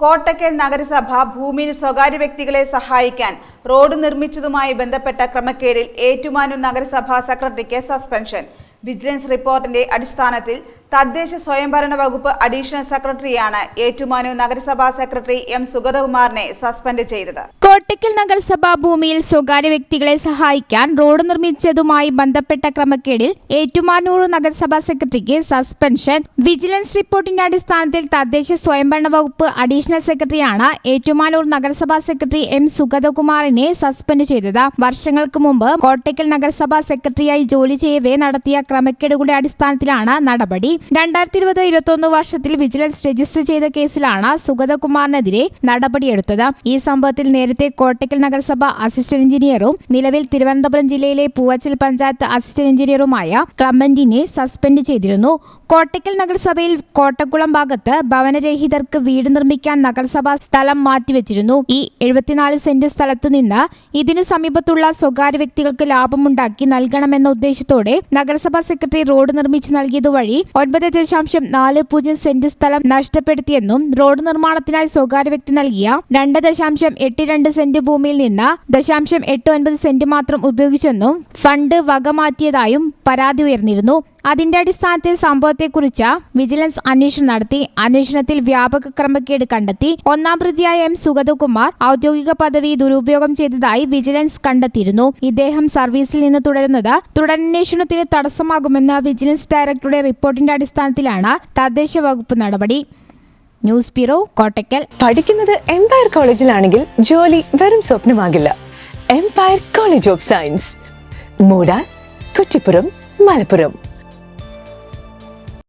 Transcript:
കോട്ടക്കൽ നഗരസഭ ഭൂമിയിൽ സ്വകാര്യ വ്യക്തികളെ സഹായിക്കാൻ റോഡ് നിർമ്മിച്ചതുമായി ബന്ധപ്പെട്ട ക്രമക്കേടിൽ ഏറ്റുമാനൂർ നഗരസഭാ സെക്രട്ടറിക്ക് സസ്പെൻഷൻ. വിജിലൻസ് റിപ്പോർട്ടിന്റെ അടിസ്ഥാനത്തിൽ തദ്ദേശ സ്വയംഭരണ വകുപ്പ് അഡീഷണൽ സെക്രട്ടറിയാണ് ഏറ്റുമാനൂർ നഗരസഭാ സെക്രട്ടറി എം സുഗതകുമാറിനെ സസ്പെൻഡ് ചെയ്തത്. കോട്ടക്കൽ നഗരസഭ ഭൂമിയിൽ സ്വകാര്യ വ്യക്തികളെ സഹായിക്കാൻ റോഡ് നിർമ്മിച്ചതുമായി ബന്ധപ്പെട്ട ക്രമക്കേടിൽ ഏറ്റുമാനൂർ നഗരസഭാ സെക്രട്ടറിക്ക് സസ്പെൻഷൻ. വിജിലൻസ് റിപ്പോർട്ടിന്റെ അടിസ്ഥാനത്തിൽ തദ്ദേശ സ്വയംഭരണ വകുപ്പ് അഡീഷണൽ സെക്രട്ടറിയാണ് ഏറ്റുമാനൂർ നഗരസഭാ സെക്രട്ടറി എം സുഗതകുമാറിനെ സസ്പെൻഡ് ചെയ്തത്. വർഷങ്ങൾക്ക് മുമ്പ് കോട്ടക്കൽ നഗരസഭാ സെക്രട്ടറിയായി ജോലി ചെയ്യവേ നടത്തിയ ക്രമക്കേടുകളുടെ അടിസ്ഥാനത്തിലാണ് നടപടി. 2020-21 വർഷത്തിൽ വിജിലൻസ് രജിസ്റ്റർ ചെയ്ത കേസിലാണ് സുഗതകുമാറിനെതിരെ നടപടിയെടുത്തത്. ഈ സംഭവത്തിൽ നേരത്തെ കോട്ടക്കൽ നഗരസഭ അസിസ്റ്റന്റ് എഞ്ചിനീയറും നിലവിൽ തിരുവനന്തപുരം ജില്ലയിലെ പൂവച്ചൽ പഞ്ചായത്ത് അസിസ്റ്റന്റ് എഞ്ചിനീയറുമായ ക്ലമന്റിനെ സസ്പെൻഡ് ചെയ്തിരുന്നു. കോട്ടക്കൽ നഗരസഭയിൽ കോട്ടക്കുളം ഭാഗത്ത് ഭവനരഹിതർക്ക് വീട് നിർമ്മിക്കാൻ നഗരസഭ സ്ഥലം മാറ്റിവെച്ചിരുന്നു. ഈ 74 സെന്റ് സ്ഥലത്ത് നിന്ന് ഇതിനു സമീപത്തുള്ള സ്വകാര്യ വ്യക്തികൾക്ക് ലാഭമുണ്ടാക്കി നൽകണമെന്ന ഉദ്ദേശത്തോടെ നഗരസഭാ സെക്രട്ടറി റോഡ് നിർമ്മിച്ചു നൽകിയതുവഴി 9.40 സെന്റ് സ്ഥലം നഷ്ടപ്പെടുത്തിയെന്നും റോഡ് നിർമ്മാണത്തിനായി സ്വകാര്യ വ്യക്തി നൽകിയ 2.82 സെന്റ് ഭൂമിയിൽ നിന്ന് 0.89 സെന്റ് മാത്രം ഉപയോഗിച്ചെന്നും ഫണ്ട് വകമാറ്റിയതായും പരാതി ഉയർന്നിരുന്നു. അതിന്റെ അടിസ്ഥാനത്തിൽ സംഭവത്തെക്കുറിച്ച് വിജിലൻസ് അന്വേഷണം നടത്തി. അന്വേഷണത്തിൽ വ്യാപക ക്രമക്കേട് കണ്ടെത്തി. ഒന്നാം പ്രതിയായ എം സുഗതകുമാർ ഔദ്യോഗിക പദവി ദുരുപയോഗം ചെയ്തതായി വിജിലൻസ് കണ്ടെത്തിയിരുന്നു. ഇദ്ദേഹം സർവീസിൽ നിന്ന് തുടരുന്നത് തുടരന്വേഷണത്തിന് തടസ്സമാകുമെന്ന വിജിലൻസ് ഡയറക്ടറുടെ റിപ്പോർട്ടിന്റെ അടിസ്ഥാനത്തിലാണ് തദ്ദേശ വകുപ്പ് നടപടി. News bureau, Kottakkal. പഠിക്കുന്നത് എംപയർ കോളേജിലാണെങ്കിൽ ജോലി വെറും സ്വപ്നമാകില്ല. Empire college of science, Moodal, Kuttippuram, Malappuram.